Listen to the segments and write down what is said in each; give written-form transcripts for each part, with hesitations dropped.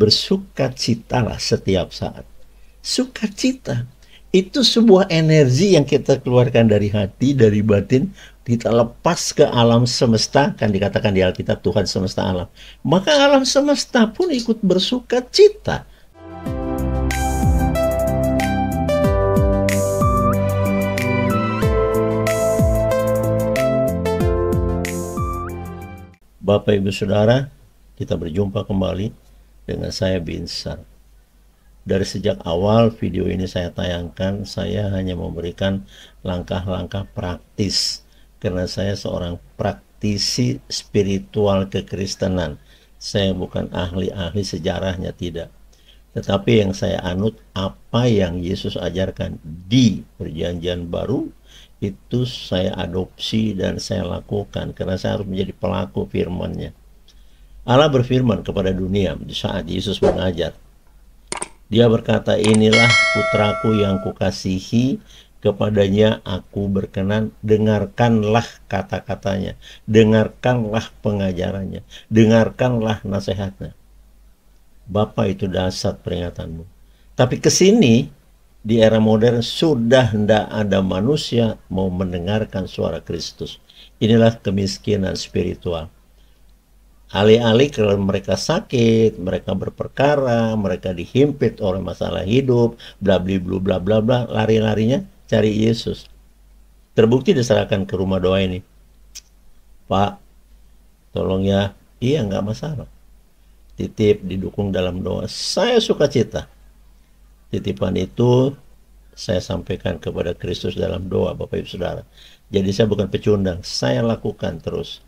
bersukacitalah setiap saat. Sukacita itu sebuah energi yang kita keluarkan dari hati, dari batin, kita lepas ke alam semesta, kan dikatakan di Alkitab Tuhan semesta alam. Maka alam semesta pun ikut bersukacita. Bapak Ibu Saudara, kita berjumpa kembali dengan saya Binsar. Dari sejak awal video ini saya tayangkan, saya hanya memberikan langkah-langkah praktis karena saya seorang praktisi spiritual kekristenan. Saya bukan ahli-ahli sejarahnya, tidak. Tetapi yang saya anut apa yang Yesus ajarkan di Perjanjian Baru, itu saya adopsi dan saya lakukan karena saya harus menjadi pelaku firman-Nya. Allah berfirman kepada dunia di saat Yesus mengajar. Dia berkata, inilah putraku yang kukasihi, kepadanya aku berkenan, dengarkanlah kata-katanya, dengarkanlah pengajarannya, dengarkanlah nasihatnya. Bapak, itu dasar peringatanmu. Tapi kesini, di era modern, sudah tidak ada manusia mau mendengarkan suara Kristus. Inilah kemiskinan spiritual. Alih-alih kalau mereka sakit, mereka berperkara, mereka dihimpit oleh masalah hidup, bla bla bla bla, lari-larinya cari Yesus. Terbukti diserahkan ke rumah doa ini. Pak, tolong ya. Iya, nggak masalah. Titip, didukung dalam doa. Saya sukacita. Titipan itu saya sampaikan kepada Kristus dalam doa, Bapak Ibu Saudara. Jadi saya bukan pecundang, saya lakukan terus.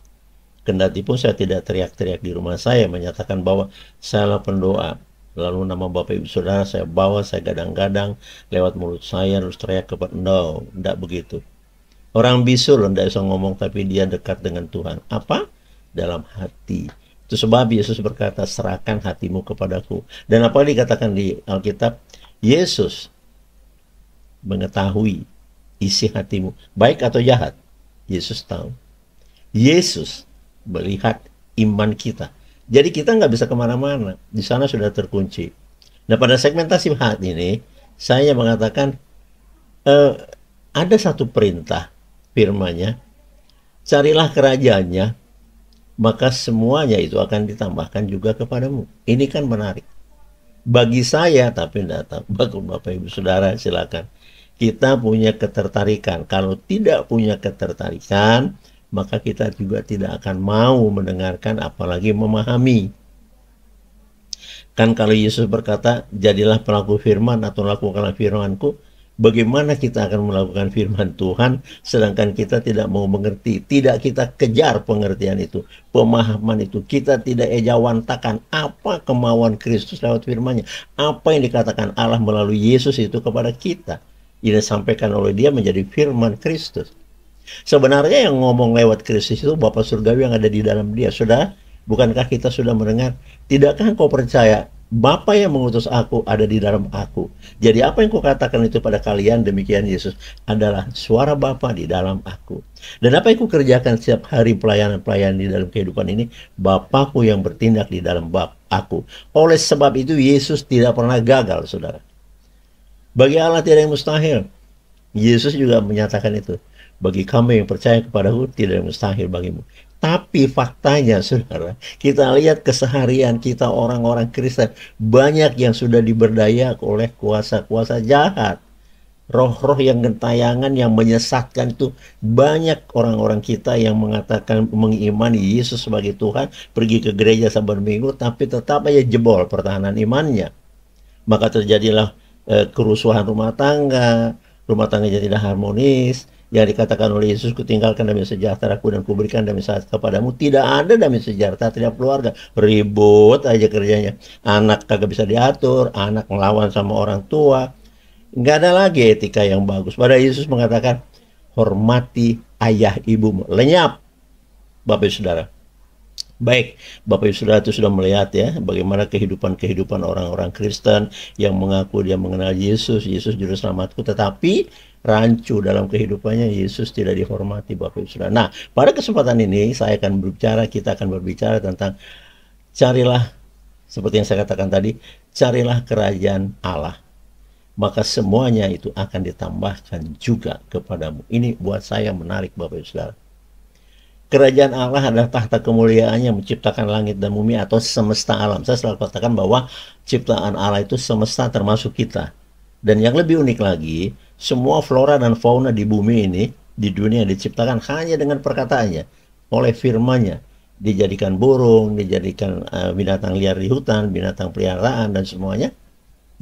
Kendati pun saya tidak teriak-teriak di rumah saya menyatakan bahwa saya pendoa. Lalu nama Bapak Ibu Saudara saya bawa, saya gadang-gadang lewat mulut saya terus teriak kepada no, tidak begitu. Orang bisul tidak bisa ngomong tapi dia dekat dengan Tuhan. Apa? Dalam hati. Itu sebab Yesus berkata, serahkan hatimu kepadaku. Dan apa dikatakan di Alkitab? Yesus mengetahui isi hatimu, baik atau jahat. Yesus tahu. Yesus melihat iman kita. Jadi kita nggak bisa kemana-mana. Di sana sudah terkunci. Nah, pada segmentasi hati ini, saya mengatakan ada satu perintah firman-Nya, carilah kerajaannya, maka semuanya itu akan ditambahkan juga kepadamu. Ini kan menarik. Bagi saya, tapi tidak tahu. Bapak Ibu Saudara, silakan. Kita punya ketertarikan. Kalau tidak punya ketertarikan, maka kita juga tidak akan mau mendengarkan, apalagi memahami. Kan kalau Yesus berkata, jadilah pelaku firman atau lakukanlah firman-Ku, bagaimana kita akan melakukan firman Tuhan, sedangkan kita tidak mau mengerti, tidak kita kejar pengertian itu, pemahaman itu, kita tidak ejawantakan apa kemauan Kristus lewat firman-Nya, apa yang dikatakan Allah melalui Yesus itu kepada kita. Ini disampaikan oleh Dia menjadi firman Kristus. Sebenarnya yang ngomong lewat Kristus itu Bapa Surgawi yang ada di dalam Dia. Saudara, bukankah kita sudah mendengar? Tidakkah kau percaya Bapa yang mengutus aku ada di dalam aku? Jadi apa yang kukatakan itu pada kalian, demikian Yesus, adalah suara Bapa di dalam aku. Dan apa yang kukerjakan setiap hari pelayanan-pelayanan di dalam kehidupan ini, Bapakku yang bertindak di dalam aku. Oleh sebab itu Yesus tidak pernah gagal, saudara. Bagi Allah tidak yang mustahil. Yesus juga menyatakan itu. Bagi kamu yang percaya kepadaku, tidak ada mustahil bagimu. Tapi faktanya, saudara, kita lihat keseharian kita orang-orang Kristen, banyak yang sudah diberdaya oleh kuasa-kuasa jahat. Roh-roh yang gentayangan, yang menyesatkan itu. Banyak orang-orang kita yang mengatakan, mengimani Yesus sebagai Tuhan, pergi ke gereja saban minggu, tapi tetap aja jebol pertahanan imannya. Maka terjadilah kerusuhan rumah tangganya tidak harmonis. Yang dikatakan oleh Yesus, kutinggalkan damai sejahtera-Ku dan kuberikan damai sejahtera kepadamu. Tidak ada damai sejahtera, tidak keluarga. Ribut aja kerjanya. Anak kagak bisa diatur, anak melawan sama orang tua. Nggak ada lagi etika yang bagus. Pada Yesus mengatakan, hormati ayah ibumu. Lenyap, Bapak Ibu Saudara. Baik, Bapak Ibu Saudara itu sudah melihat ya bagaimana kehidupan orang-orang Kristen yang mengaku dia mengenal Yesus, Yesus juru selamatku, tetapi rancu dalam kehidupannya Yesus tidak dihormati, Bapak Ibu Saudara. Nah, pada kesempatan ini kita akan berbicara tentang carilah Seperti yang saya katakan tadi, carilah kerajaan Allah, maka semuanya itu akan ditambahkan juga kepadamu. Ini buat saya menarik, Bapak Ibu Saudara. Kerajaan Allah adalah tahta kemuliaannya menciptakan langit dan bumi atau semesta alam. Saya selalu katakan bahwa ciptaan Allah itu semesta termasuk kita. Dan yang lebih unik lagi, semua flora dan fauna di bumi ini, di dunia diciptakan hanya dengan perkataannya, oleh firman-Nya. Dijadikan burung, dijadikan binatang liar di hutan, binatang peliharaan dan semuanya.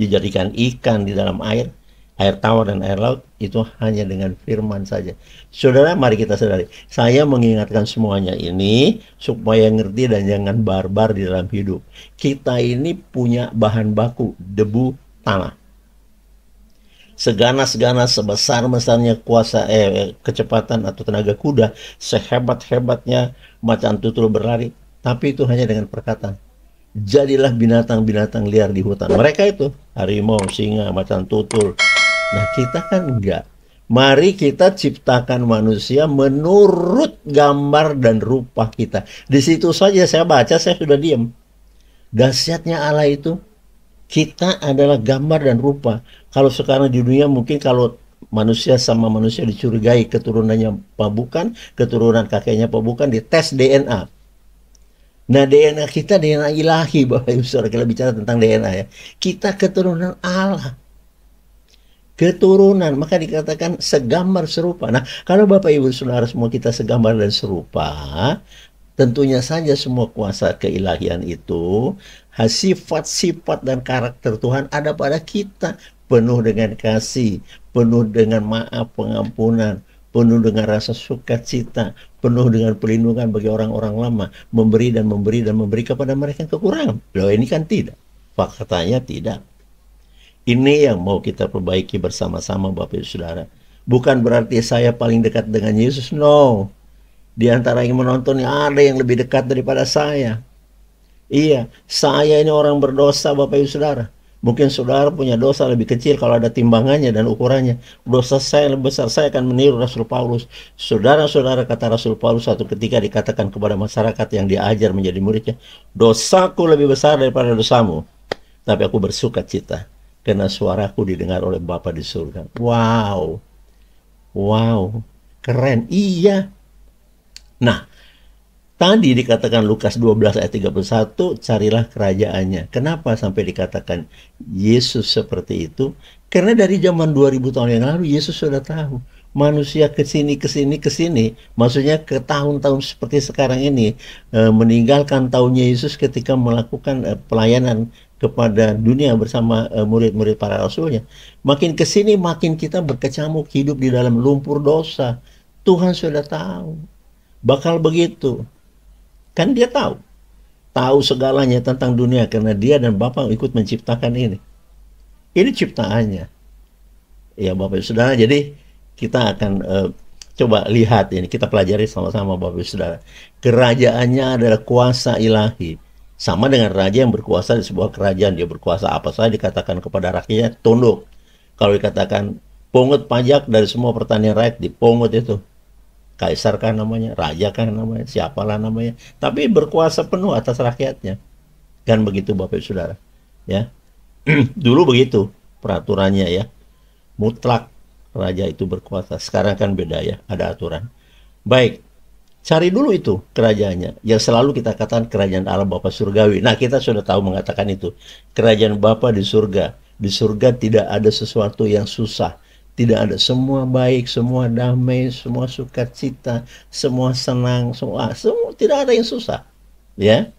Dijadikan ikan di dalam air tawar dan air laut, itu hanya dengan firman saja. Saudara, mari kita sadari, saya mengingatkan semuanya ini supaya ngerti dan jangan barbar di dalam hidup. Kita ini punya bahan baku, debu tanah. Seganas-ganas, sebesar-besarnya kuasa kecepatan atau tenaga kuda, sehebat-hebatnya macan tutul berlari, tapi itu hanya dengan perkataan. Jadilah binatang-binatang liar di hutan. Mereka itu harimau, singa, macan tutul. Nah, kita kan enggak. Mari kita ciptakan manusia menurut gambar dan rupa kita. Di situ saja saya baca, saya sudah diam. Dahsyatnya Allah itu, kita adalah gambar dan rupa. Kalau sekarang di dunia mungkin kalau manusia sama manusia dicurigai keturunannya apa bukan, keturunan kakeknya apa bukan, dites DNA. Nah, DNA kita DNA ilahi, Bapak Ibu Saudara. Kita bicara tentang DNA ya. Kita keturunan Allah. Keturunan, maka dikatakan segambar serupa. Nah, kalau Bapak Ibu Saudara semua kita segambar dan serupa, tentunya saja semua kuasa keilahian itu, sifat-sifat dan karakter Tuhan ada pada kita. Penuh dengan kasih, penuh dengan maaf, pengampunan, penuh dengan rasa sukacita, penuh dengan perlindungan bagi orang-orang lama, memberi dan memberi dan memberi kepada mereka yang kekurangan. Loh, ini kan tidak. Faktanya tidak. Ini yang mau kita perbaiki bersama-sama, Bapak Ibu Saudara. Bukan berarti saya paling dekat dengan Yesus, no. Di antara yang menonton ada yang lebih dekat daripada saya. Iya, saya ini orang berdosa, Bapak Ibu Saudara. Mungkin saudara punya dosa lebih kecil kalau ada timbangannya dan ukurannya. Dosa saya lebih besar, saya akan meniru Rasul Paulus. Saudara-saudara, kata Rasul Paulus suatu ketika dikatakan kepada masyarakat yang diajar menjadi muridnya, dosaku lebih besar daripada dosamu, tapi aku bersuka cita karena suaraku didengar oleh Bapa di surga. Wow, wow, keren. Iya. Nah, tadi dikatakan Lukas 12 ayat 31, carilah kerajaannya. Kenapa sampai dikatakan Yesus seperti itu? Karena dari zaman 2000 tahun yang lalu Yesus sudah tahu manusia kesini, maksudnya ke tahun-tahun seperti sekarang ini, meninggalkan tahunnya Yesus ketika melakukan pelayanan kepada dunia bersama murid-murid para rasulnya. Makin kesini makin kita berkecamuk hidup di dalam lumpur dosa. Tuhan sudah tahu bakal begitu. Kan dia tahu segalanya tentang dunia karena dia dan Bapa ikut menciptakan ini. Ini ciptaannya. Ya Bapak Ibu Saudara, jadi kita akan coba lihat ini, kita pelajari sama-sama Bapak Ibu Saudara. Kerajaannya adalah kuasa ilahi. Sama dengan raja yang berkuasa di sebuah kerajaan, dia berkuasa apa saja dikatakan kepada rakyatnya tunduk. Kalau dikatakan pungut pajak dari semua pertanian rakyat, dipungut itu. Kaisar kan namanya, raja kan namanya, siapalah namanya, tapi berkuasa penuh atas rakyatnya. Kan begitu Bapak Ibu Saudara. Ya. Dulu begitu peraturannya ya. Mutlak raja itu berkuasa. Sekarang kan beda ya, ada aturan. Baik. Cari dulu itu kerajaannya. Yang selalu kita katakan kerajaan Allah Bapa surgawi. Nah, kita sudah tahu mengatakan itu. Kerajaan Bapa di surga. Di surga tidak ada sesuatu yang susah. Tidak ada, semua baik, semua damai, semua sukacita, semua senang, semua tidak ada yang susah. Ya.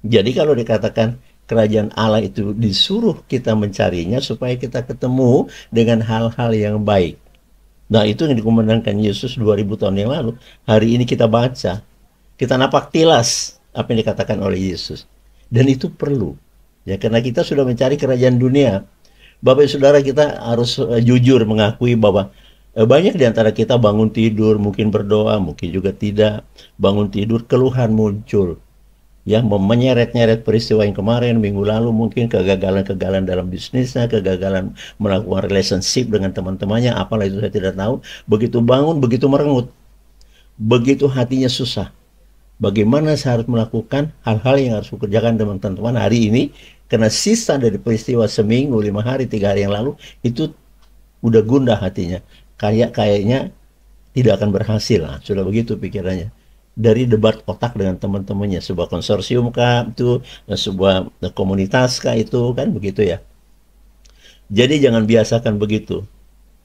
Jadi kalau dikatakan kerajaan Allah itu disuruh kita mencarinya supaya kita ketemu dengan hal-hal yang baik. Nah, itu yang dikumandangkan Yesus 2000 tahun yang lalu. Hari ini kita baca, kita napak tilas apa yang dikatakan oleh Yesus. Dan itu perlu. Ya, karena kita sudah mencari kerajaan dunia. Bapak Ibu Saudara, kita harus jujur mengakui bahwa banyak di antara kita bangun tidur, mungkin berdoa, mungkin juga tidak. Bangun tidur, keluhan muncul. Ya, menyeret-nyeret peristiwa yang kemarin, minggu lalu, mungkin kegagalan-kegagalan dalam bisnisnya, kegagalan melakukan relationship dengan teman-temannya, apalah itu saya tidak tahu. Begitu bangun, begitu merengut. Begitu hatinya susah. Bagaimana saya harus melakukan hal-hal yang harus kukerjakan teman-teman hari ini, karena sisa dari peristiwa seminggu, 5 hari, 3 hari yang lalu, itu udah gundah hatinya. Kayaknya tidak akan berhasil. Nah, sudah begitu pikirannya. Dari debat otak dengan teman-temannya, sebuah konsorsium kah itu, sebuah komunitas kah itu, kan begitu ya. Jadi jangan biasakan begitu.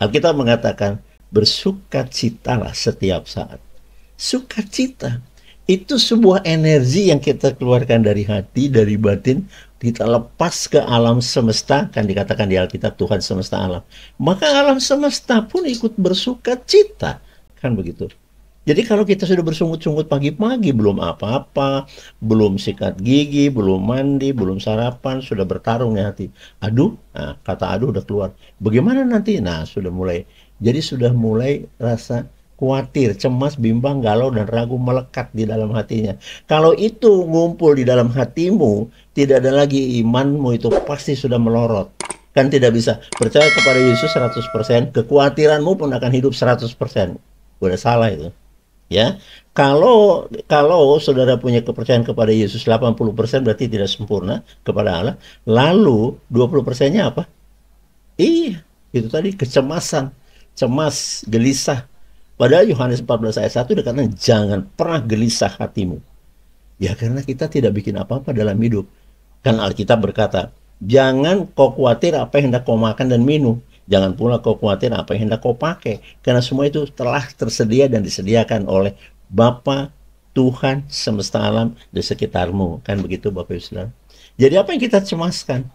Alkitab mengatakan, bersukacitalah setiap saat. Sukacita itu sebuah energi yang kita keluarkan dari hati, dari batin, kita lepas ke alam semesta, kan dikatakan di Alkitab Tuhan semesta alam. Maka alam semesta pun ikut bersukacita, kan begitu. Jadi kalau kita sudah bersungut-sungut pagi-pagi, belum apa-apa, belum sikat gigi, belum mandi, belum sarapan, sudah bertarung di hati. Aduh, nah, kata aduh udah keluar. Bagaimana nanti? Nah, sudah mulai. Jadi sudah mulai rasa khawatir, cemas, bimbang, galau, dan ragu melekat di dalam hatinya. Kalau itu ngumpul di dalam hatimu, tidak ada lagi imanmu, itu pasti sudah melorot. Kan tidak bisa. Percaya kepada Yesus 100%, kekhawatiranmu pun akan hidup 100%. Udah salah itu. Ya, kalau saudara punya kepercayaan kepada Yesus 80% berarti tidak sempurna kepada Allah. Lalu 20%-nya apa? Iya, itu tadi kecemasan, cemas, gelisah. Padahal Yohanes 14 ayat 1 dikatakan jangan pernah gelisah hatimu. Ya karena kita tidak bikin apa-apa dalam hidup. Kan Alkitab berkata, jangan kau khawatir apa yang hendak kau makan dan minum. Jangan pula kau khawatir apa yang hendak kau pakai. Karena semua itu telah tersedia dan disediakan oleh Bapa Tuhan semesta alam di sekitarmu. Kan begitu Bapak Ibu Saudara. Jadi apa yang kita cemaskan?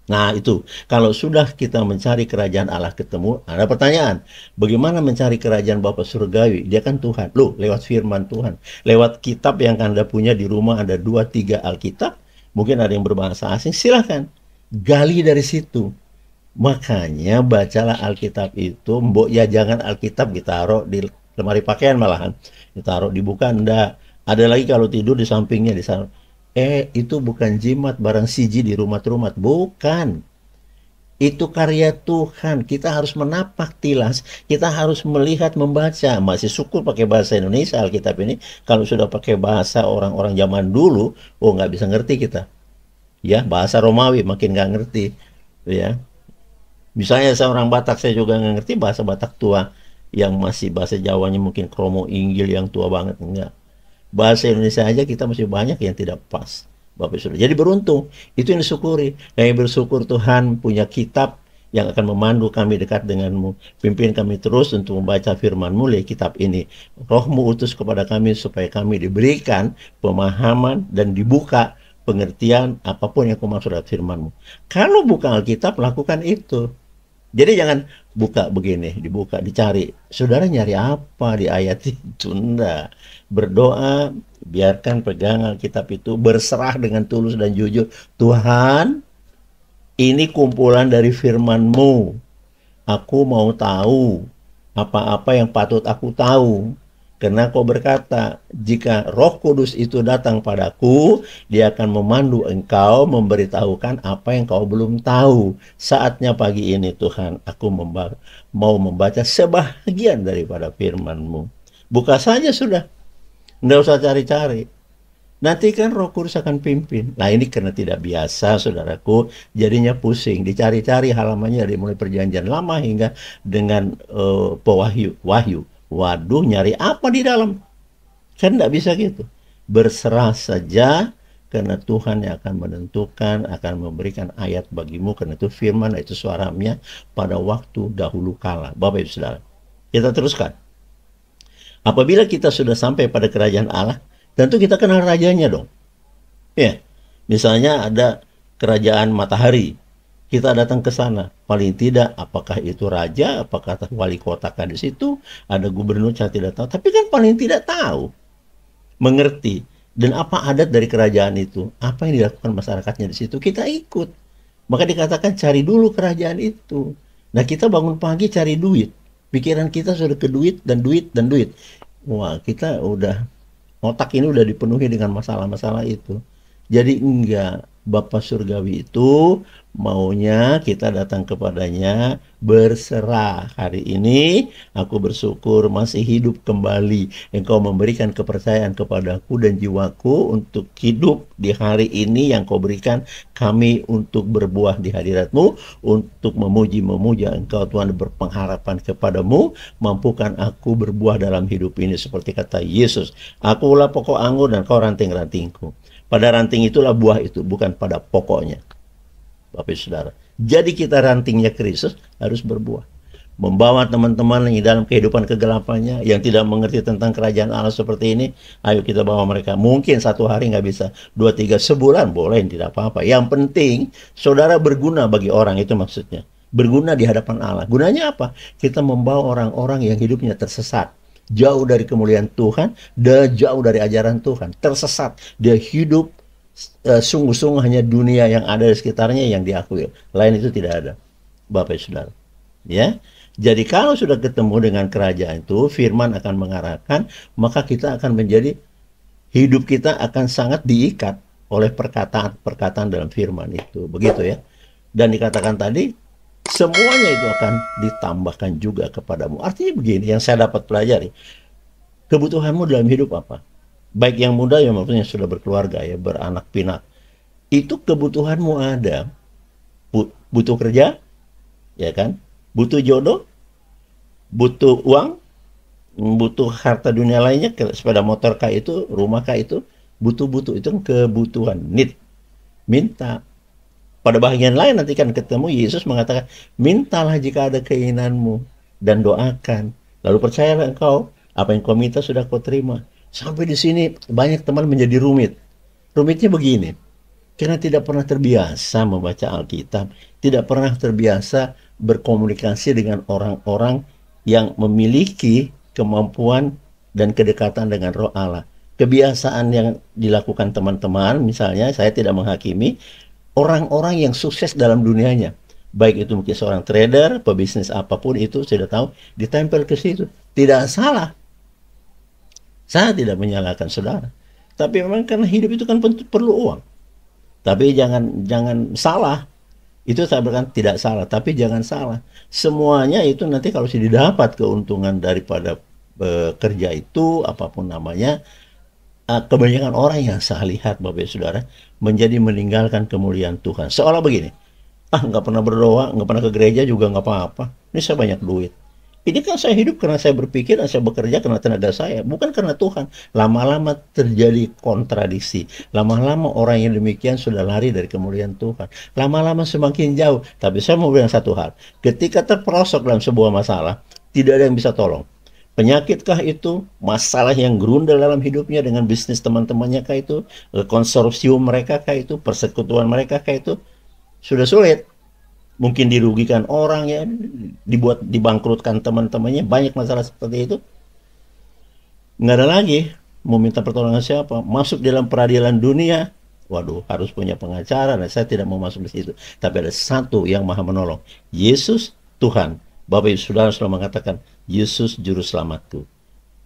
Nah itu, kalau sudah kita mencari kerajaan Allah ketemu, ada pertanyaan. Bagaimana mencari kerajaan Bapa Surgawi? Dia kan Tuhan. Loh, lewat firman Tuhan. Lewat kitab yang Anda punya di rumah, ada 2-3 Alkitab. Mungkin ada yang berbahasa asing, silahkan. Gali dari situ. Makanya bacalah Alkitab itu, mbok ya jangan Alkitab ditaruh di lemari pakaian malahan. Ditaruh dibuka, enggak. Ada lagi kalau tidur di sampingnya, di sana. Itu bukan jimat barang siji di rumah-rumah. Bukan. Itu karya Tuhan. Kita harus menapak tilas. Kita harus melihat, membaca. Masih syukur pakai bahasa Indonesia Alkitab ini. Kalau sudah pakai bahasa orang-orang zaman dulu, nggak bisa ngerti kita. Ya, bahasa Romawi makin nggak ngerti. Ya. Misalnya seorang Batak, saya juga nggak ngerti bahasa Batak tua. Yang masih bahasa Jawanya mungkin kromo inggil yang tua banget. Enggak. Bahasa Indonesia aja kita masih banyak yang tidak pas, Bapak Saudara. Jadi beruntung, itu yang disyukuri. Kami bersyukur Tuhan punya kitab yang akan memandu kami dekat denganmu. Pimpin kami terus untuk membaca firman-Mu lewat kitab ini. Roh-Mu utus kepada kami supaya kami diberikan pemahaman dan dibuka pengertian apapun yang kau maksud dari firman-Mu. Kalau buka Alkitab, lakukan itu. Jadi jangan buka begini, dibuka, dicari. Saudara nyari apa di ayat itu? Enggak. Berdoa, biarkan pegang Alkitab itu, berserah dengan tulus dan jujur. Tuhan, ini kumpulan dari firman-Mu. Aku mau tahu apa-apa yang patut aku tahu. Karena kau berkata, jika Roh Kudus itu datang padaku, dia akan memandu engkau, memberitahukan apa yang kau belum tahu. Saatnya pagi ini Tuhan, aku mau membaca sebahagian daripada firman-Mu. Buka saja sudah, nggak usah cari-cari. Nanti kan Roh Kudus akan pimpin. Nah ini karena tidak biasa saudaraku, jadinya pusing. Dicari-cari halamannya dari mulai perjanjian lama hingga dengan Wahyu. Waduh, nyari apa di dalam? Kan tidak bisa gitu. Berserah saja, karena Tuhan yang akan menentukan, akan memberikan ayat bagimu, karena itu firman, itu suaranya pada waktu dahulu kala. Bapak Ibu Saudara, kita teruskan. Apabila kita sudah sampai pada kerajaan Allah, tentu kita kenal rajanya dong. Ya, misalnya ada kerajaan matahari. Kita datang ke sana, paling tidak apakah itu raja, apakah wali kota kan di situ, ada gubernur saya tidak tahu, tapi kan paling tidak tahu, mengerti, dan apa adat dari kerajaan itu, apa yang dilakukan masyarakatnya di situ, kita ikut. Maka dikatakan cari dulu kerajaan itu. Nah kita bangun pagi cari duit, pikiran kita sudah ke duit dan duit dan duit. Wah kita udah, otak ini udah dipenuhi dengan masalah-masalah itu. Jadi enggak. Bapa Surgawi itu maunya kita datang kepadanya berserah. Hari ini aku bersyukur masih hidup kembali. Engkau memberikan kepercayaan kepadaku dan jiwaku untuk hidup di hari ini yang kau berikan kami untuk berbuah di hadirat-Mu, untuk memuji-memuja Engkau Tuhan, berpengharapan kepadamu. Mampukan aku berbuah dalam hidup ini seperti kata Yesus. Akulah pokok anggur dan kau ranting-rantingku. Pada ranting itulah buah itu, bukan pada pokoknya. Bapak Ibu Saudara. Jadi kita rantingnya Kristus harus berbuah. Membawa teman-teman yang dalam kehidupan kegelapannya, yang tidak mengerti tentang kerajaan Allah seperti ini, ayo kita bawa mereka. Mungkin satu hari nggak bisa, 2, 3, sebulan boleh, tidak apa-apa. Yang penting, saudara berguna bagi orang, itu maksudnya. Berguna di hadapan Allah. Gunanya apa? Kita membawa orang-orang yang hidupnya tersesat, jauh dari kemuliaan Tuhan, dan jauh dari ajaran Tuhan. Tersesat, dia hidup sungguh-sungguh hanya dunia yang ada di sekitarnya yang diakui. Lain itu tidak ada. Bapak Saudara. Ya. Jadi kalau sudah ketemu dengan kerajaan itu, firman akan mengarahkan, maka kita akan menjadi, hidup kita akan sangat diikat oleh perkataan-perkataan dalam firman itu. Begitu ya. Dan dikatakan tadi, semuanya itu akan ditambahkan juga kepadamu. Artinya begini, yang saya dapat pelajari, kebutuhanmu dalam hidup apa? Baik yang muda ya maupun yang sudah berkeluarga ya, beranak pinak. Itu kebutuhanmu ada. Butuh kerja, ya kan? Butuh jodoh, butuh uang, butuh harta dunia lainnya, sepeda motor kah itu, rumah kah itu, butuh-butuh, itu kebutuhan, need. Minta. Pada bagian lain nanti kan ketemu Yesus mengatakan, mintalah jika ada keinginanmu dan doakan. Lalu percayalah engkau, apa yang kau minta sudah kau terima. Sampai di sini banyak teman menjadi rumit. Rumitnya begini, karena tidak pernah terbiasa membaca Alkitab, tidak pernah terbiasa berkomunikasi dengan orang-orang yang memiliki kemampuan dan kedekatan dengan Roh Allah. Kebiasaan yang dilakukan teman-teman, misalnya saya tidak menghakimi, orang-orang yang sukses dalam dunianya, baik itu mungkin seorang trader, pebisnis apapun itu, sudah tahu, ditempel ke situ. Tidak salah. Saya tidak menyalahkan saudara. Tapi memang karena hidup itu kan perlu uang. Tapi jangan salah. Itu saya berkata tidak salah, tapi jangan salah. Semuanya itu nanti kalau sudah didapat keuntungan daripada kerja itu, apapun namanya, kebanyakan orang yang saya lihat, Bapak Saudara, menjadi meninggalkan kemuliaan Tuhan. Seolah begini, nggak pernah berdoa, nggak pernah ke gereja juga nggak apa-apa. Ini saya banyak duit. Ini kan saya hidup karena saya berpikir dan saya bekerja karena tenaga saya, bukan karena Tuhan. Lama-lama terjadi kontradiksi. Lama-lama orang yang demikian sudah lari dari kemuliaan Tuhan. Lama-lama semakin jauh. Tapi saya mau bilang satu hal. Ketika terperosok dalam sebuah masalah, tidak ada yang bisa tolong. Penyakitkah itu, masalah yang gerundel dalam hidupnya dengan bisnis teman-temannya kah itu, konsorsium mereka kah itu, persekutuan mereka kah itu, sudah sulit. Mungkin dirugikan orang ya, dibangkrutkan teman-temannya, banyak masalah seperti itu. Nggak ada lagi mau minta pertolongan siapa, masuk dalam peradilan dunia, waduh harus punya pengacara, dan saya tidak mau masuk di situ. Tapi ada satu yang maha menolong, Yesus Tuhan. Bapak Ibu Saudara selalu mengatakan, Yesus Juru Selamatku.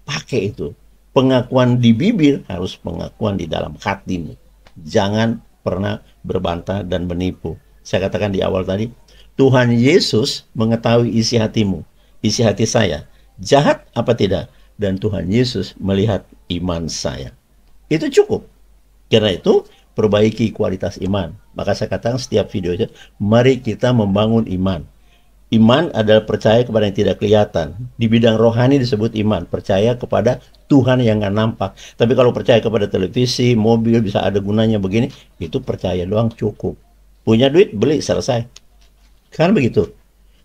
Pakai itu. Pengakuan di bibir harus pengakuan di dalam hatimu. Jangan pernah berbantah dan menipu. Saya katakan di awal tadi, Tuhan Yesus mengetahui isi hatimu, isi hati saya, jahat apa tidak, dan Tuhan Yesus melihat iman saya. Itu cukup. Karena itu, perbaiki kualitas iman. Maka saya katakan setiap videonya, mari kita membangun iman. Iman adalah percaya kepada yang tidak kelihatan. Di bidang rohani disebut iman, percaya kepada Tuhan yang nggak nampak. Tapi kalau percaya kepada televisi, mobil, bisa ada gunanya begini, itu percaya doang cukup. Punya duit, beli, selesai. Kan begitu.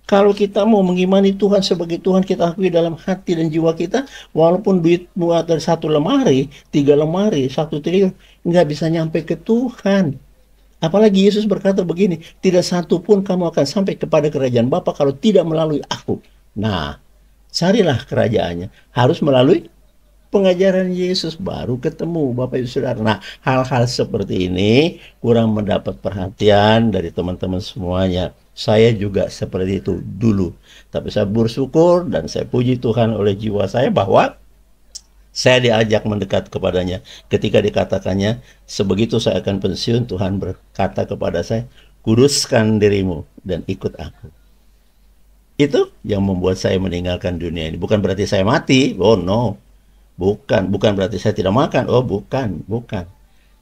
Kalau kita mau mengimani Tuhan sebagai Tuhan, kita akui dalam hati dan jiwa kita, walaupun duitmu ada 1 lemari, 3 lemari, 1 triliun, nggak bisa nyampe ke Tuhan. Apalagi Yesus berkata begini, tidak satu pun kamu akan sampai kepada kerajaan Bapa kalau tidak melalui aku. Nah, carilah kerajaannya. Harus melalui pengajaran Yesus, baru ketemu Bapak Ibu Saudara. Nah, hal-hal seperti ini kurang mendapat perhatian dari teman-teman semuanya. Saya juga seperti itu dulu. Tapi saya bersyukur dan saya puji Tuhan oleh jiwa saya bahwa Saya diajak mendekat kepadanya. Ketika dikatakannya, sebegitu saya akan pensiun, Tuhan berkata kepada saya, kuduskan dirimu dan ikut aku. Itu yang membuat saya meninggalkan dunia ini. Bukan berarti saya mati. Oh no. Bukan berarti saya tidak makan. Oh bukan.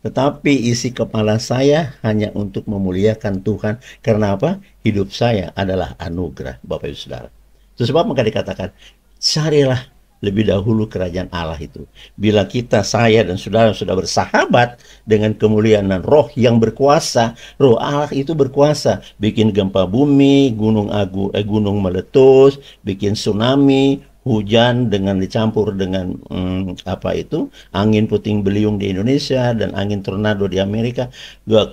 Tetapi isi kepala saya hanya untuk memuliakan Tuhan. Karena apa? Hidup saya adalah anugerah, Bapak Ibu Saudara. Itu sebab maka dikatakan, carilah lebih dahulu kerajaan Allah itu. Bila kita, saya dan saudara sudah bersahabat dengan kemuliaan dan roh yang berkuasa, roh Allah itu berkuasa, bikin gempa bumi, gunung meletus, bikin tsunami, hujan dengan dicampur dengan angin puting beliung di Indonesia dan angin tornado di Amerika.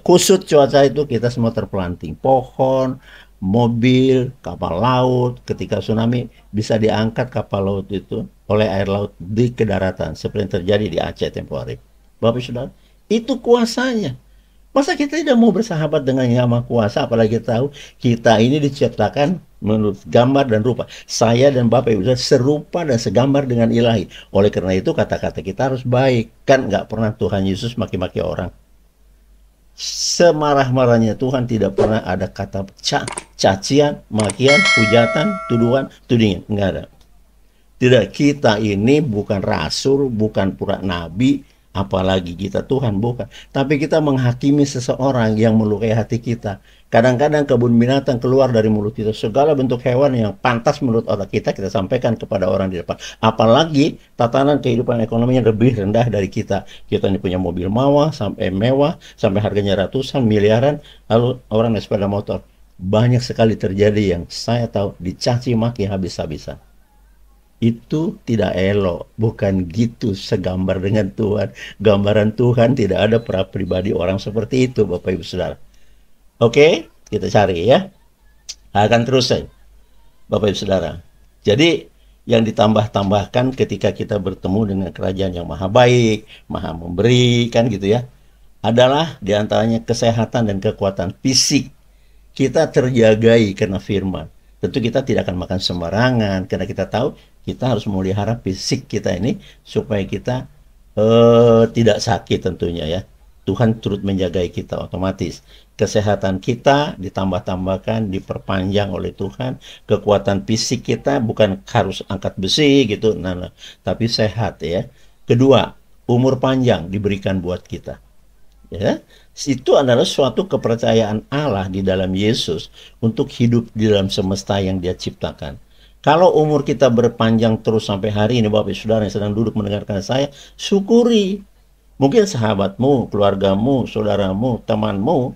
Kusut cuaca itu kita semua terpelanting. Pohon, mobil, kapal laut, ketika tsunami bisa diangkat kapal laut itu oleh air laut ke daratan seperti yang terjadi di Aceh tempo hari. Bapak Saudara, itu kuasanya. Masa kita tidak mau bersahabat dengan Yang Maha Kuasa, apalagi tahu kita ini diciptakan menurut gambar dan rupa. Saya dan Bapak Ibu serupa dan segambar dengan Ilahi. Oleh karena itu kata-kata kita harus baik. Kan nggak pernah Tuhan Yesus maki-maki orang. Semarah-marahnya Tuhan tidak pernah ada kata cacian, makian, hujatan, tuduhan, tudingan. Enggak ada. Tidak, kita ini bukan rasul, bukan pura nabi, apalagi kita Tuhan, bukan. Tapi kita menghakimi seseorang yang melukai hati kita. Kadang-kadang kebun binatang keluar dari mulut kita. Segala bentuk hewan yang pantas menurut otak kita sampaikan kepada orang di depan. Apalagi tatanan kehidupan ekonomi yang lebih rendah dari kita. Kita ini punya mobil mewah, sampai harganya ratusan, miliaran. Lalu orang naik sepeda motor. Banyak sekali terjadi yang saya tahu dicaci maki habis-habisan. Itu tidak elok, bukan gitu segambar dengan Tuhan. Gambaran Tuhan tidak ada pribadi orang seperti itu, Bapak Ibu Saudara. Oke, kita cari ya. Akan terus saya, Bapak Ibu Saudara. Jadi yang ditambah-tambahkan ketika kita bertemu dengan kerajaan yang maha baik, maha memberi, kan gitu ya, adalah diantaranya kesehatan dan kekuatan fisik. Kita terjagai karena firman. Tentu kita tidak akan makan sembarangan, karena kita tahu kita harus memelihara fisik kita ini supaya kita tidak sakit tentunya ya. Tuhan turut menjagai kita otomatis. Kesehatan kita ditambah-tambahkan, diperpanjang oleh Tuhan. Kekuatan fisik kita bukan harus angkat besi gitu, tapi sehat ya. Kedua, umur panjang diberikan buat kita. Ya, itu adalah suatu kepercayaan Allah di dalam Yesus untuk hidup di dalam semesta yang Dia ciptakan. Kalau umur kita berpanjang terus sampai hari ini, Bapak Saudara yang sedang duduk mendengarkan saya, syukuri. Mungkin sahabatmu, keluargamu, saudaramu, temanmu,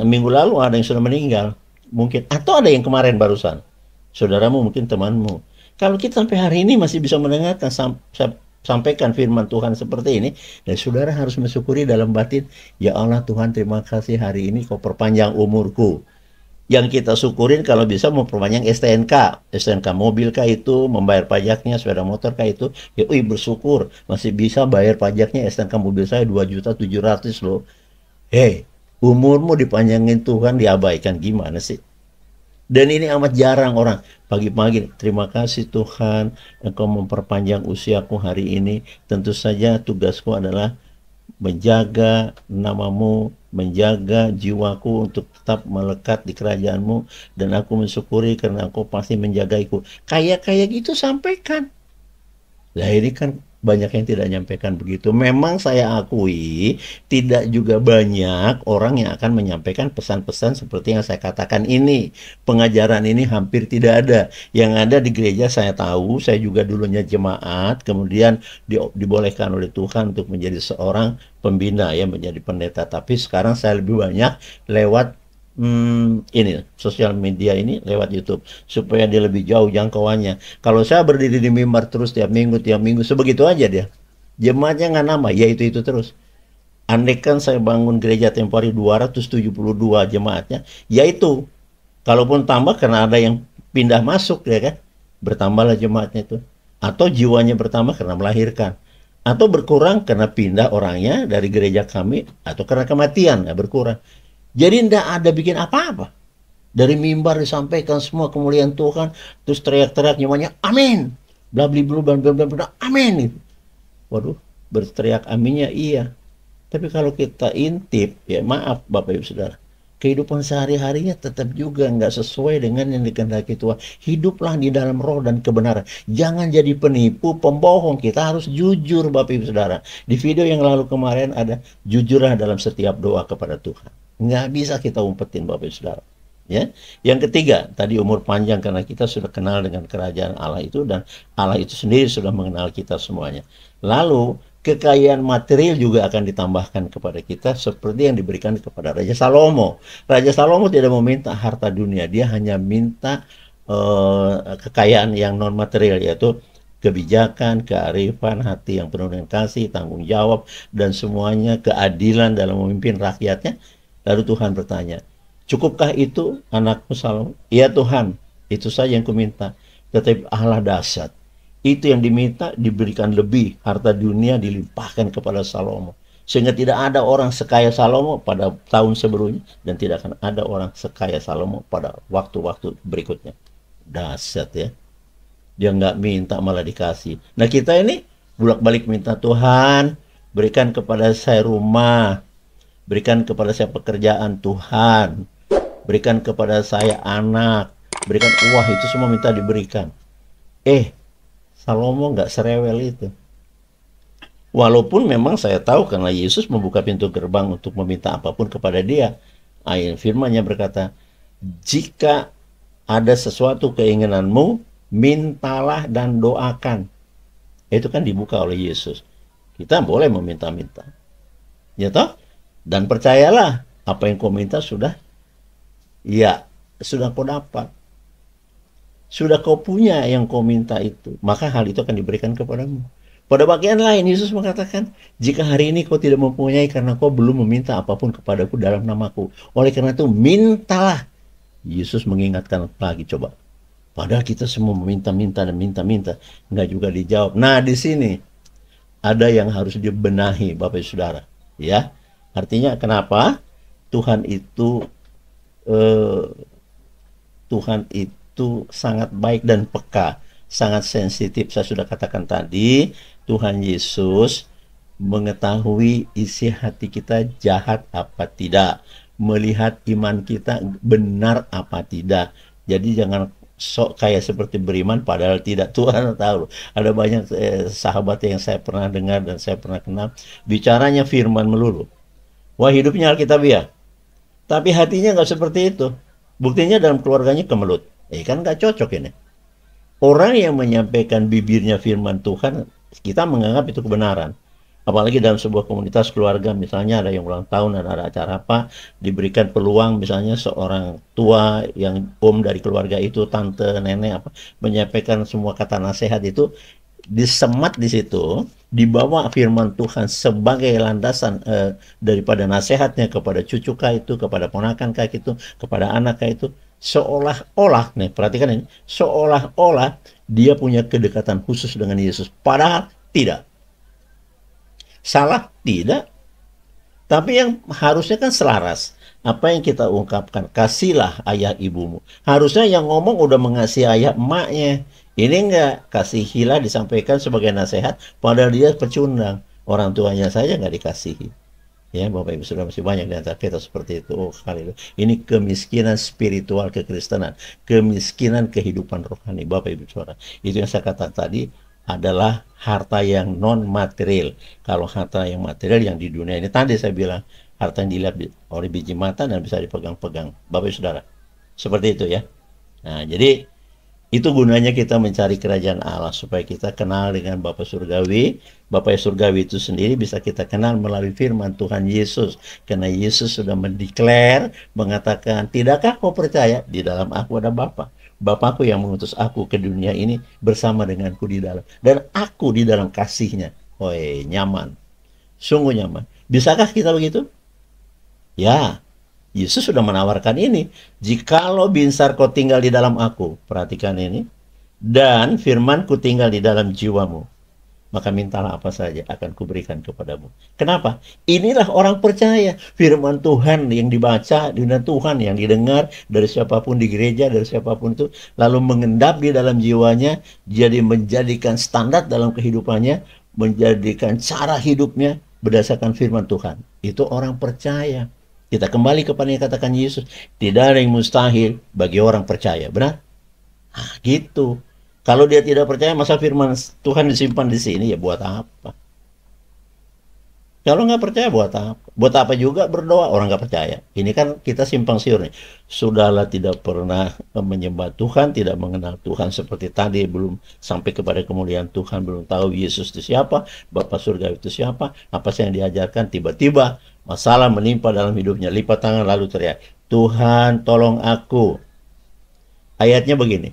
minggu lalu ada yang sudah meninggal, mungkin, atau ada yang kemarin barusan, saudaramu, mungkin temanmu. Kalau kita sampai hari ini masih bisa mendengarkan, sampaikan firman Tuhan seperti ini, dan saudara harus mensyukuri dalam batin, ya Allah Tuhan, terima kasih hari ini kau perpanjang umurku. Yang kita syukurin kalau bisa memperpanjang STNK mobil kah itu, membayar pajaknya, sepeda motor kah itu, ya bersyukur masih bisa bayar pajaknya STNK mobil saya 2.700.000 loh. Hei, umurmu dipanjangin Tuhan, diabaikan, gimana sih? Dan ini amat jarang orang pagi-pagi, terima kasih Tuhan Engkau memperpanjang usiaku hari ini. Tentu saja tugasku adalah menjaga namamu, menjaga jiwaku untuk tetap melekat di kerajaanmu, dan aku mensyukuri karena Engkau pasti menjagaiku. Kayak gitu sampaikan. Nah ini kan banyak yang tidak menyampaikan begitu. Memang saya akui tidak juga banyak orang yang akan menyampaikan pesan-pesan seperti yang saya katakan ini. Pengajaran ini hampir tidak ada. Yang ada di gereja saya tahu, saya juga dulunya jemaat, kemudian dibolehkan oleh Tuhan untuk menjadi seorang pembina ya, menjadi pendeta. Tapi sekarang saya lebih banyak lewat ini sosial media ini, lewat YouTube, supaya dia lebih jauh jangkauannya. Kalau saya berdiri di mimbar terus tiap minggu sebegitu aja dia, jemaatnya nggak nambah, ya itu terus. Andaikan saya bangun gereja tempo hari 272 jemaatnya, yaitu kalaupun tambah karena ada yang pindah masuk ya kan, bertambahlah jemaatnya itu, atau jiwanya bertambah karena melahirkan, atau berkurang karena pindah orangnya dari gereja kami, atau karena kematian ya berkurang. Jadi tidak ada bikin apa-apa. Dari mimbar disampaikan semua kemuliaan Tuhan, terus teriak-teriak nyamanya amin, bla bla bla bla bla bla, amin. Waduh, berteriak aminnya iya. Tapi kalau kita intip, ya maaf Bapak Ibu Saudara, kehidupan sehari-harinya tetap juga nggak sesuai dengan yang dikehendaki Tuhan. Hiduplah di dalam roh dan kebenaran. Jangan jadi penipu, pembohong. Kita harus jujur Bapak Ibu Saudara. Di video yang lalu kemarin ada jujurlah dalam setiap doa kepada Tuhan. Nggak bisa kita umpetin Bapak Ibu Saudara. Ya, yang ketiga tadi umur panjang karena kita sudah kenal dengan kerajaan Allah itu dan Allah itu sendiri sudah mengenal kita semuanya. Lalu kekayaan material juga akan ditambahkan kepada kita seperti yang diberikan kepada Raja Salomo. Raja Salomo tidak meminta harta dunia, dia hanya minta kekayaan yang non material, yaitu kebijakan, kearifan, hati yang penuh dengan kasih, tanggung jawab, dan semuanya keadilan dalam memimpin rakyatnya. Lalu Tuhan bertanya, cukupkah itu anakmu Salomo? Ya Tuhan, itu saja yang kuminta. Tetapi Allah dahsyat. Itu yang diminta diberikan lebih, harta dunia dilimpahkan kepada Salomo. Sehingga tidak ada orang sekaya Salomo pada tahun sebelumnya dan tidak akan ada orang sekaya Salomo pada waktu-waktu berikutnya. Dahsyat ya. Dia nggak minta malah dikasih. Nah kita ini bolak-balik minta, Tuhan berikan kepada saya rumah, berikan kepada saya pekerjaan Tuhan, berikan kepada saya anak, berikan uang, itu semua minta diberikan. Salomo nggak serewel itu. Walaupun memang saya tahu karena Yesus membuka pintu gerbang untuk meminta apapun kepada dia. Ayat firman-Nya berkata, jika ada sesuatu keinginanmu, mintalah dan doakan. Itu kan dibuka oleh Yesus. Kita boleh meminta-minta. Ya toh? Dan percayalah, apa yang kau minta sudah kau dapat. Sudah kau punya yang kau minta itu, maka hal itu akan diberikan kepadamu. Pada bagian lain, Yesus mengatakan, jika hari ini kau tidak mempunyai karena kau belum meminta apapun kepadaku dalam namaku. Oleh karena itu, mintalah. Yesus mengingatkan lagi, coba. Padahal kita semua meminta-minta dan minta-minta, nggak juga dijawab. Nah, di sini ada yang harus dibenahi, Bapak Ibu Saudara. Ya, artinya kenapa? Tuhan itu sangat baik dan peka, sangat sensitif. Saya sudah katakan tadi, Tuhan Yesus mengetahui isi hati kita jahat apa tidak, melihat iman kita benar apa tidak. Jadi jangan sok kayak seperti beriman padahal tidak. Tuhan tahu. Ada banyak sahabat yang saya pernah dengar dan saya pernah kenal, bicaranya firman melulu. Wah, hidupnya Alkitabiah, tapi hatinya nggak seperti itu. Buktinya dalam keluarganya kemelut. Kan nggak cocok ini. Orang yang menyampaikan bibirnya firman Tuhan, kita menganggap itu kebenaran. Apalagi dalam sebuah komunitas keluarga, misalnya ada yang ulang tahun, ada acara apa, diberikan peluang misalnya seorang tua yang dari keluarga itu, tante, nenek apa, menyampaikan semua kata nasihat itu, disemat di situ, dibawa firman Tuhan sebagai landasan daripada nasihatnya kepada cucu kah itu, kepada ponakan kah itu, kepada anak kah itu, seolah-olah, nih perhatikan ini, seolah-olah dia punya kedekatan khusus dengan Yesus, padahal tidak. Salah? Tidak. Tapi yang harusnya kan selaras. Apa yang kita ungkapkan, kasihlah ayah ibumu. Harusnya yang ngomong udah mengasihi ayah emaknya. Ini enggak, kasihilah disampaikan sebagai nasihat, padahal dia pecundang. Orang tuanya saja nggak dikasihi. Ya, Bapak Ibu sudah masih banyak di antara kita seperti itu. Oh, haleluya. Ini kemiskinan spiritual kekristenan, kemiskinan kehidupan rohani, Bapak Ibu Saudara. Itu yang saya katakan tadi adalah harta yang non material. Kalau harta yang material yang di dunia ini tadi saya bilang, harta yang dilihat oleh biji mata dan bisa dipegang-pegang, Bapak Ibu Saudara. Seperti itu ya. Nah, jadi itu gunanya kita mencari kerajaan Allah, supaya kita kenal dengan Bapa Surgawi. Bapa Surgawi itu sendiri bisa kita kenal melalui firman Tuhan Yesus. Karena Yesus sudah mendeklar, mengatakan, tidakkah kau percaya di dalam aku ada Bapa? Bapakku yang mengutus aku ke dunia ini bersama denganku di dalam. Dan aku di dalam kasihnya. Woi, nyaman. Sungguh nyaman. Bisakah kita begitu? Ya. Yesus sudah menawarkan ini. Jikalau binsar kau tinggal di dalam aku, perhatikan ini, dan firmanku tinggal di dalam jiwamu, maka mintalah apa saja akan kuberikan kepadamu. Kenapa? Inilah orang percaya. Firman Tuhan yang dibaca, firman Tuhan yang didengar dari siapapun di gereja, dari siapapun itu, lalu mengendap di dalam jiwanya, jadi menjadikan standar dalam kehidupannya, menjadikan cara hidupnya berdasarkan firman Tuhan. Itu orang percaya. Kita kembali kepada yang katakan Yesus, tidak ada yang mustahil bagi orang percaya. Benar? Nah, gitu. Kalau dia tidak percaya, masa firman Tuhan disimpan di sini, ya buat apa? Kalau nggak percaya buat apa? Buat apa juga berdoa orang nggak percaya? Ini kan kita simpang siur nih. Sudahlah tidak pernah menyembah Tuhan, tidak mengenal Tuhan seperti tadi, belum sampai kepada kemuliaan Tuhan, belum tahu Yesus itu siapa, Bapa Surga itu siapa, apa sih yang diajarkan, tiba-tiba masalah menimpa dalam hidupnya, lipat tangan lalu teriak, Tuhan tolong aku. Ayatnya begini,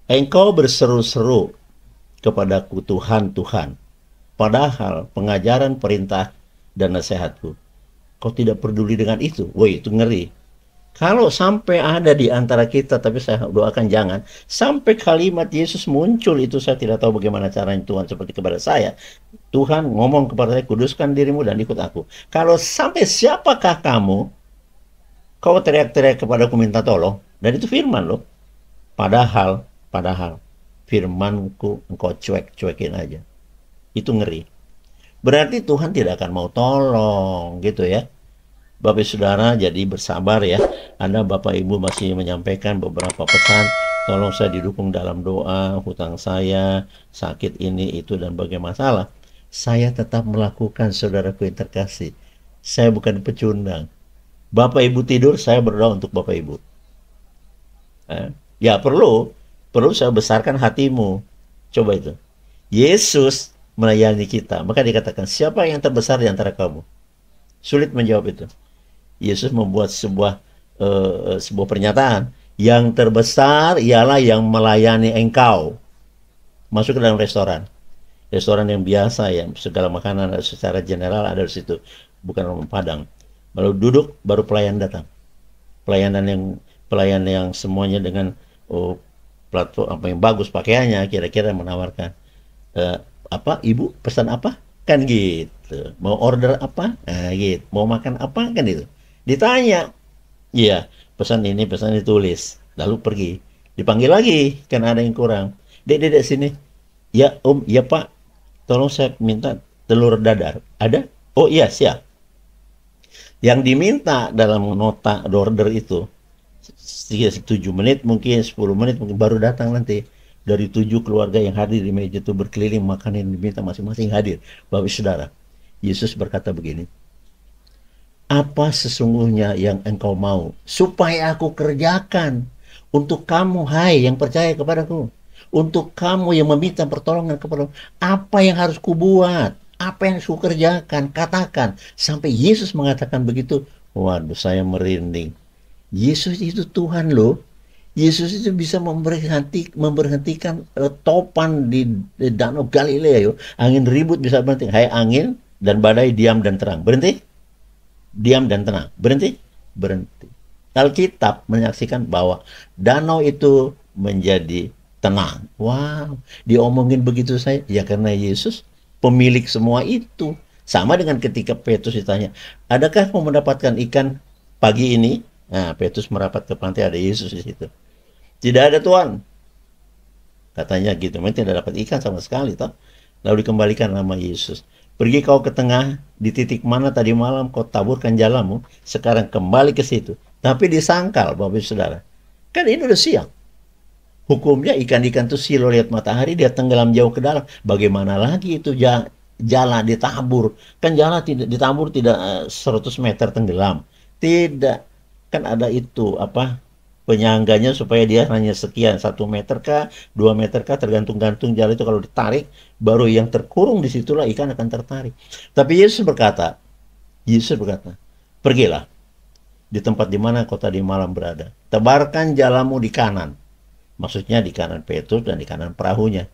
engkau berseru-seru kepadaku Tuhan, Tuhan. Padahal pengajaran, perintah, dan nasihatku, kau tidak peduli dengan itu. Woi, itu ngeri. Kalau sampai ada di antara kita, tapi saya doakan jangan, sampai kalimat Yesus muncul itu, saya tidak tahu bagaimana caranya Tuhan seperti kepada saya. Tuhan ngomong kepada saya, kuduskan dirimu dan ikut aku. Kalau sampai siapakah kamu, kau teriak-teriak kepadaku minta tolong, dan itu firman loh. Padahal, firmanku engkau cuekin aja. Itu ngeri. Berarti Tuhan tidak akan mau tolong gitu ya. Bapak Saudara, jadi bersabar ya. Anda Bapak Ibu masih menyampaikan beberapa pesan. Tolong saya didukung dalam doa, hutang saya, sakit ini, itu, dan berbagai masalah. Saya tetap melakukan, saudaraku yang terkasih. Saya bukan pecundang. Bapak Ibu tidur, saya berdoa untuk Bapak Ibu. Ya perlu saya besarkan hatimu. Coba itu. Yesus melayani kita. Maka dikatakan, siapa yang terbesar di antara kamu? Sulit menjawab itu. Yesus membuat sebuah pernyataan. Yang terbesar ialah yang melayani engkau. Masuk ke dalam restoran. Restoran yang biasa, yang segala makanan secara general ada di situ. Bukan rumah Padang. Lalu duduk, baru pelayan datang. Pelayan yang semuanya dengan platform apa yang bagus pakaiannya, kira-kira menawarkan. Apa ibu pesan apa kan gitu, mau order apa gitu, mau makan apa kan itu ditanya, iya pesan ini tulis, lalu pergi, dipanggil lagi kan ada yang kurang, dek sini, ya om, ya pak, tolong saya minta telur dadar, ada, oh iya siap. Yang diminta dalam nota order itu 7 menit mungkin 10 menit mungkin baru datang nanti. Dari 7 keluarga yang hadir di meja itu berkeliling, makan yang diminta masing-masing hadir. Bapak Saudara, Yesus berkata begini, apa sesungguhnya yang engkau mau supaya aku kerjakan untuk kamu, hai yang percaya kepadaku, untuk kamu yang meminta pertolongan kepadaku, apa yang harus kubuat, apa yang harus kukerjakan, katakan. Sampai Yesus mengatakan begitu, waduh saya merinding. Yesus itu Tuhan loh. Yesus itu bisa memberhentikan topan di Danau Galilea. Angin ribut bisa berhenti. Hai angin dan badai, diam dan terang. Berhenti. Diam dan tenang. Berhenti. Berhenti. Alkitab menyaksikan bahwa danau itu menjadi tenang. Wow. Diomongin begitu saya. Ya karena Yesus pemilik semua itu. Sama dengan ketika Petrus ditanya, adakah kau mendapatkan ikan pagi ini? Nah, Petrus merapat ke pantai, ada Yesus di situ. Tidak ada Tuhan, katanya gitu. Memang tidak dapat ikan sama sekali toh. Lalu dikembalikan nama Yesus. Pergi kau ke tengah, di titik mana tadi malam kau taburkan jalamu, sekarang kembali ke situ. Tapi disangkal Bapak Saudara, kan ini udah siang. Hukumnya ikan-ikan itu silo lihat matahari, dia tenggelam jauh ke dalam. Bagaimana lagi itu jala ditabur? Kan jala tidak ditabur, tidak 100 meter tenggelam. Tidak, kan ada itu apa, penyangganya supaya dia hanya sekian, 1 meter kah, 2 meter kah, tergantung-gantung jala itu. Kalau ditarik, baru yang terkurung disitulah ikan akan tertarik. Tapi Yesus berkata, pergilah di tempat di mana kau tadi malam berada, tebarkan jalamu di kanan. Maksudnya di kanan Petrus dan di kanan perahunya.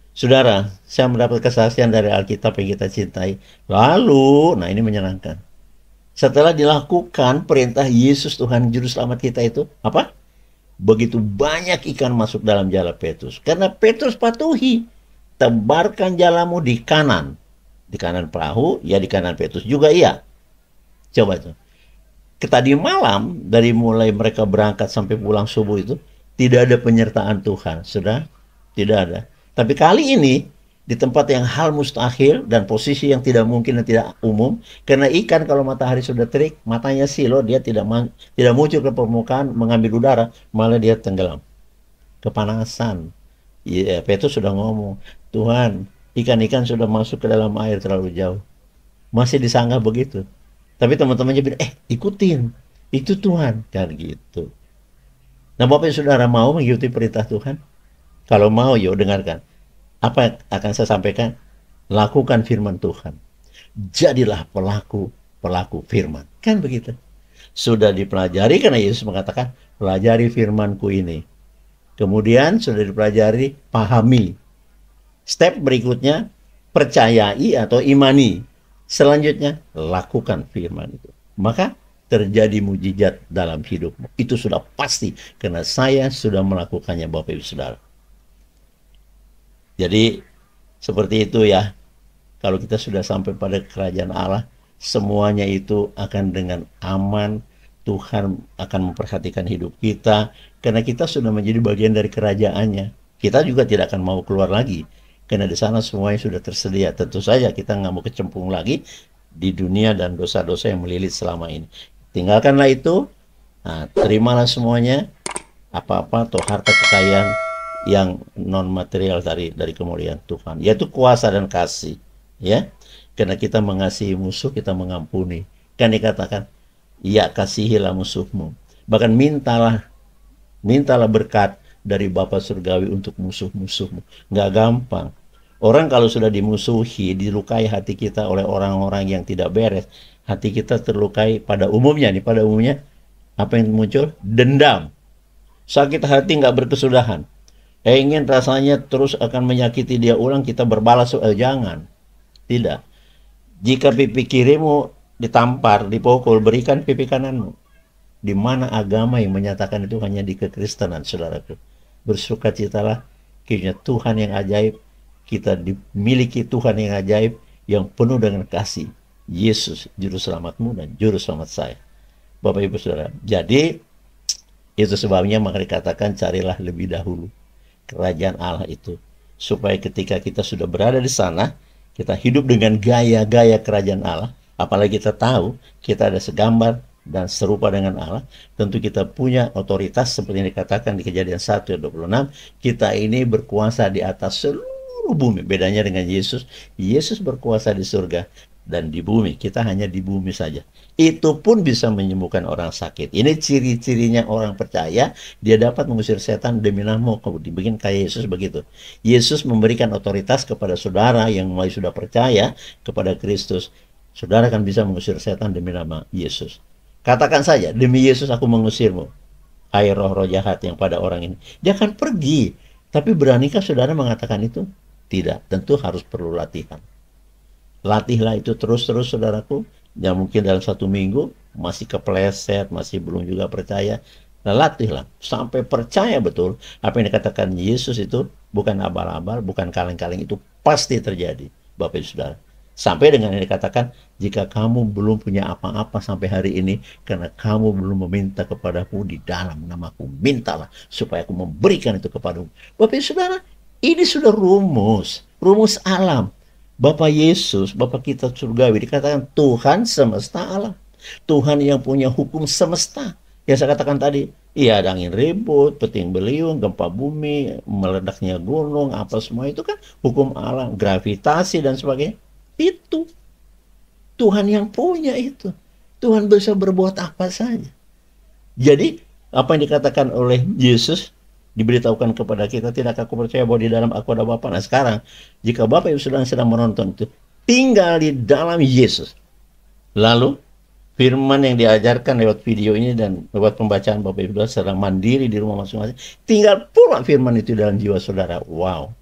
Saudara, saya mendapat kesaksian dari Alkitab yang kita cintai. Lalu, nah ini menyenangkan. Setelah dilakukan perintah Yesus Tuhan Juru Selamat kita itu, apa? Begitu banyak ikan masuk dalam jala Petrus. Karena Petrus patuhi. Tebarkan jalamu di kanan. Di kanan perahu, ya di kanan Petrus juga iya. Coba itu. Tadi malam, dari mulai mereka berangkat sampai pulang subuh itu, tidak ada penyertaan Tuhan. Sudah? Tidak ada. Tapi kali ini, di tempat yang hal mustahil dan posisi yang tidak mungkin dan tidak umum. Karena ikan kalau matahari sudah terik, matanya silo, dia tidak muncul ke permukaan mengambil udara, malah dia tenggelam. Kepanasan. Ya, Petrus sudah ngomong, Tuhan, ikan-ikan sudah masuk ke dalam air terlalu jauh. Masih disanggah begitu. Tapi teman-temannya bilang, ikutin, itu Tuhan, kan gitu. Nah, Bapak Saudara mau mengikuti perintah Tuhan? Kalau mau, yuk dengarkan. Apa yang akan saya sampaikan? Lakukan firman Tuhan. Jadilah pelaku firman. Kan begitu. Sudah dipelajari karena Yesus mengatakan, pelajari firmanku ini. Kemudian sudah dipelajari, pahami. Step berikutnya, percayai atau imani. Selanjutnya, lakukan firman itu. Maka terjadi mujizat dalam hidupmu. Itu sudah pasti, karena saya sudah melakukannya, Bapak Ibu Saudara. Jadi, seperti itu ya. Kalau kita sudah sampai pada kerajaan Allah, semuanya itu akan dengan aman. Tuhan akan memperhatikan hidup kita, karena kita sudah menjadi bagian dari kerajaannya. Kita juga tidak akan mau keluar lagi, karena di sana semuanya sudah tersedia. Tentu saja kita nggak mau kecemplung lagi di dunia dan dosa-dosa yang melilit selama ini. Tinggalkanlah itu, nah, terimalah semuanya, apa-apa atau harta kekayaan yang non material dari kemuliaan Tuhan, yaitu kuasa dan kasih, ya. Karena kita mengasihi musuh, kita mengampuni. Kan dikatakan, ya kasihilah musuhmu. Bahkan mintalah berkat dari Bapa Surgawi untuk musuh-musuhmu. Nggak gampang. Orang kalau sudah dimusuhi, dilukai hati kita oleh orang-orang yang tidak beres, hati kita terlukai pada umumnya, apa yang muncul? Dendam. Sakit hati nggak berkesudahan. Ingin rasanya terus akan menyakiti dia ulang, kita berbalas, jangan. Tidak. Jika pipi kirimu ditampar, dipukul, berikan pipi kananmu. Di mana agama yang menyatakan itu? Hanya di kekristenan, saudaraku. Bersukacitalah, kiranya Tuhan yang ajaib, kita dimiliki Tuhan yang ajaib, yang penuh dengan kasih. Yesus, juru selamatmu dan juru selamat saya. Bapak Ibu Saudara, jadi itu sebabnya maka dikatakan carilah lebih dahulu kerajaan Allah itu, supaya ketika kita sudah berada di sana, kita hidup dengan gaya-gaya kerajaan Allah. Apalagi kita tahu kita ada segambar dan serupa dengan Allah, tentu kita punya otoritas seperti yang dikatakan di Kejadian 1:26. Kita ini berkuasa di atas seluruh bumi. Bedanya dengan Yesus, Yesus berkuasa di surga dan di bumi. Kita hanya di bumi saja. Itu pun bisa menyembuhkan orang sakit. Ini ciri-cirinya orang percaya, dia dapat mengusir setan demi nama. Dibikin kayak Yesus begitu. Yesus memberikan otoritas kepada saudara yang mulai sudah percaya kepada Kristus. Saudara akan bisa mengusir setan demi nama Yesus. Katakan saja, demi Yesus aku mengusirmu, hai roh-roh jahat yang pada orang ini. Dia akan pergi. Tapi beranikah saudara mengatakan itu? Tidak, tentu harus perlu latihan. Latihlah itu terus-terus saudaraku. Ya mungkin dalam 1 minggu masih kepleset, masih belum juga percaya. Nah, latihlah sampai percaya betul apa yang dikatakan Yesus itu bukan abal-abal, bukan kaleng-kaleng, itu pasti terjadi, Bapak Ibu Saudara. Sampai dengan yang dikatakan, jika kamu belum punya apa-apa sampai hari ini, karena kamu belum meminta kepadaku di dalam namaku, mintalah supaya aku memberikan itu kepadamu. Bapak Ibu Saudara, ini sudah rumus alam. Bapak Yesus, Bapak kita surgawi, dikatakan Tuhan semesta alam. Tuhan yang punya hukum semesta. Yang saya katakan tadi, iya ada angin ribut, peting beliung, gempa bumi, meledaknya gunung, apa semua itu kan hukum alam, gravitasi dan sebagainya. Itu Tuhan yang punya itu. Tuhan bisa berbuat apa saja. Jadi apa yang dikatakan oleh Yesus diberitahukan kepada kita, tidak aku percaya bahwa di dalam aku ada Bapa. Nah sekarang jika Bapak Ibu sedang menonton itu, tinggal di dalam Yesus. Lalu firman yang diajarkan lewat video ini dan lewat pembacaan Bapak Ibu sedang mandiri di rumah masing-masing, tinggal pula firman itu dalam jiwa saudara. Wow,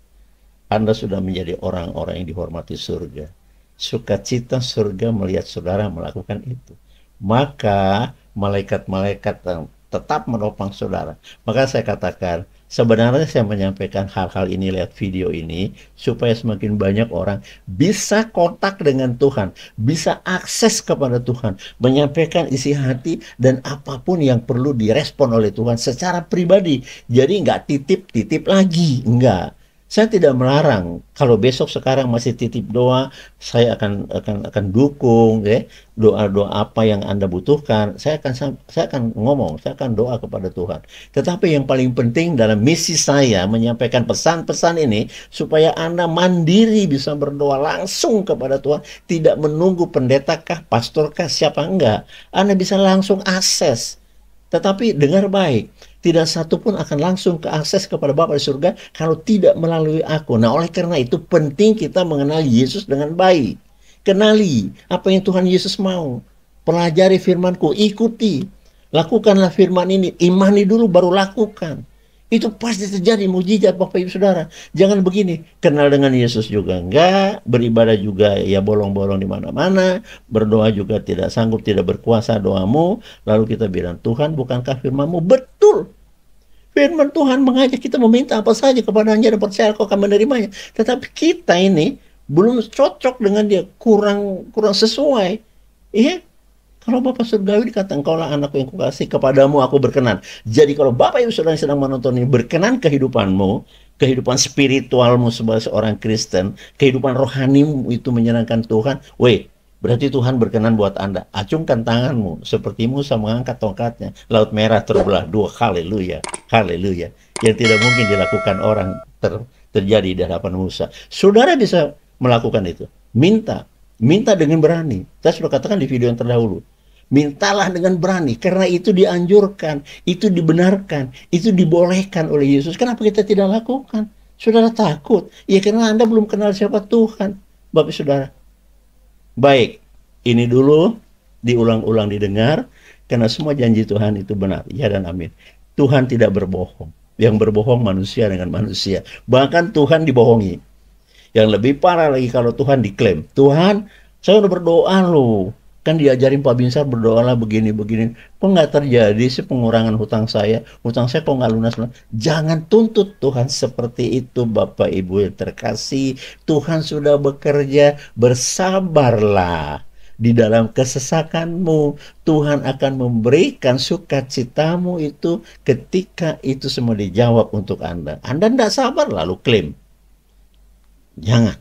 Anda sudah menjadi orang-orang yang dihormati surga. Sukacita surga melihat saudara melakukan itu. Maka malaikat-malaikat tetap menopang saudara. Maka saya katakan, sebenarnya saya menyampaikan hal-hal ini lewat video ini supaya semakin banyak orang bisa kontak dengan Tuhan, bisa akses kepada Tuhan, menyampaikan isi hati dan apapun yang perlu direspon oleh Tuhan secara pribadi. Jadi nggak titip-titip lagi, enggak. Saya tidak melarang kalau besok sekarang masih titip doa, saya akan dukung ya. Doa-doa apa yang Anda butuhkan, saya akan ngomong, saya akan doa kepada Tuhan. Tetapi yang paling penting dalam misi saya menyampaikan pesan-pesan ini supaya Anda mandiri bisa berdoa langsung kepada Tuhan, tidak menunggu pendetakah, pastorkah, siapa enggak. Anda bisa langsung akses. Tetapi dengar baik, tidak satu pun akan langsung ke akses kepada Bapa di surga kalau tidak melalui aku. Nah, oleh karena itu penting kita mengenal Yesus dengan baik. Kenali apa yang Tuhan Yesus mau. Pelajari firman-Ku, ikuti. Lakukanlah firman ini, imani dulu baru lakukan. Itu pasti terjadi mujizat Bapak Ibu Saudara. Jangan begini, kenal dengan Yesus juga enggak, beribadah juga ya bolong-bolong di mana-mana, berdoa juga tidak sanggup, tidak berkuasa doamu, lalu kita bilang, Tuhan bukankah firman-Mu? Betul. Firman Tuhan mengajak kita meminta apa saja kepadanya dan percaya kau akan menerimanya. Tetapi kita ini belum cocok dengan dia, kurang sesuai. Iya, kalau Bapak Surgawi dikata, engkaulah anakku yang kukasih, kepadamu aku berkenan. Jadi kalau Bapak Ibu Saudara yang sedang menonton ini berkenan kehidupanmu, kehidupan spiritualmu sebagai seorang Kristen, kehidupan rohanimu itu menyenangkan Tuhan, berarti Tuhan berkenan buat Anda. Acungkan tanganmu, seperti Musa mengangkat tongkatnya, laut merah terbelah dua, haleluya, haleluya. Yang tidak mungkin dilakukan orang terjadi di hadapan Musa. Saudara bisa melakukan itu. Minta dengan berani. Saya sudah katakan di video yang terdahulu. Mintalah dengan berani, karena itu dianjurkan, itu dibenarkan, itu dibolehkan oleh Yesus. Kenapa kita tidak lakukan? Saudara takut? Ya karena Anda belum kenal siapa Tuhan, Bapak Saudara. Baik, ini dulu diulang-ulang didengar, karena semua janji Tuhan itu benar, ya dan amin. Tuhan tidak berbohong. Yang berbohong manusia dengan manusia. Bahkan Tuhan dibohongi. Yang lebih parah lagi kalau Tuhan diklaim, Tuhan, saya udah berdoa loh. Kan diajarin Pak Binsar berdoalah begini-begini. Kok nggak terjadi sih pengurangan hutang saya? Hutang saya kok nggak lunas? Jangan tuntut Tuhan seperti itu, Bapak Ibu yang terkasih. Tuhan sudah bekerja, bersabarlah. Di dalam kesesakanmu, Tuhan akan memberikan sukacitamu itu ketika itu semua dijawab untuk Anda. Anda tidak sabar lalu klaim. Jangan.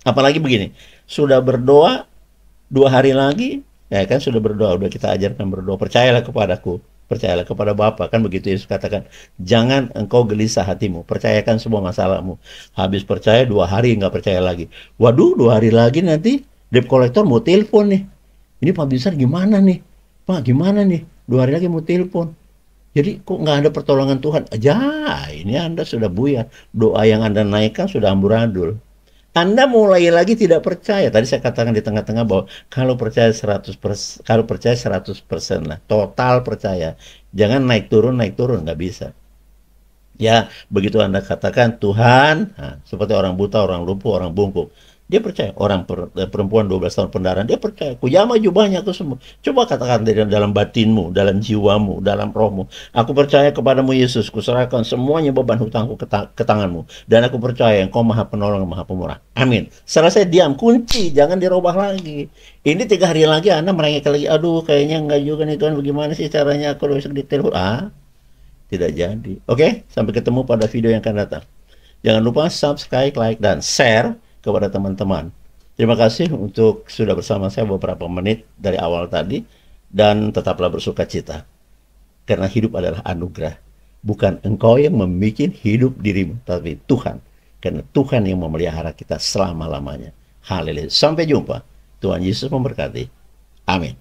Apalagi begini, sudah berdoa 2 hari lagi, ya kan sudah berdoa, udah kita ajarkan berdoa, percayalah kepadaku, percayalah kepada Bapa, kan begitu Yesus katakan, jangan engkau gelisah hatimu, percayakan semua masalahmu. Habis percaya 2 hari nggak percaya lagi. Waduh, 2 hari lagi nanti debt collector mau telepon nih. Ini Pak Binsar gimana nih? Pak gimana nih? 2 hari lagi mau telepon. Jadi kok nggak ada pertolongan Tuhan? Ya, ini Anda sudah buyar. Doa yang Anda naikkan sudah amburadul. Anda mulai lagi tidak percaya. Tadi saya katakan di tengah-tengah bahwa kalau percaya 100%, kalau percaya 100% lah, total percaya. Jangan naik turun, nggak bisa. Ya, begitu Anda katakan Tuhan, seperti orang buta, orang lumpuh, orang bungkuk. Dia percaya, perempuan 12 tahun pendarahan, dia percaya, kujama jubahnya aku sembuh. Coba katakan dalam batinmu, dalam jiwamu, dalam rohmu, aku percaya kepadamu Yesus, kuserahkan semuanya beban hutangku ke tanganmu. Dan aku percaya engkau maha penolong, maha pemurah. Amin. Selesai diam, kunci, jangan dirubah lagi. Ini 3 hari lagi Anda merengek lagi, aduh kayaknya enggak juga nih Tuhan, bagaimana sih caranya aku besok ditelepon? Tidak jadi. Oke, sampai ketemu pada video yang akan datang. Jangan lupa subscribe, like, dan share kepada teman-teman. Terima kasih untuk sudah bersama saya beberapa menit dari awal tadi, dan tetaplah bersuka cita. Karena hidup adalah anugerah. Bukan engkau yang membuat hidup dirimu, tapi Tuhan. Karena Tuhan yang memelihara kita selama-lamanya. Haleluya. Sampai jumpa. Tuhan Yesus memberkati. Amin.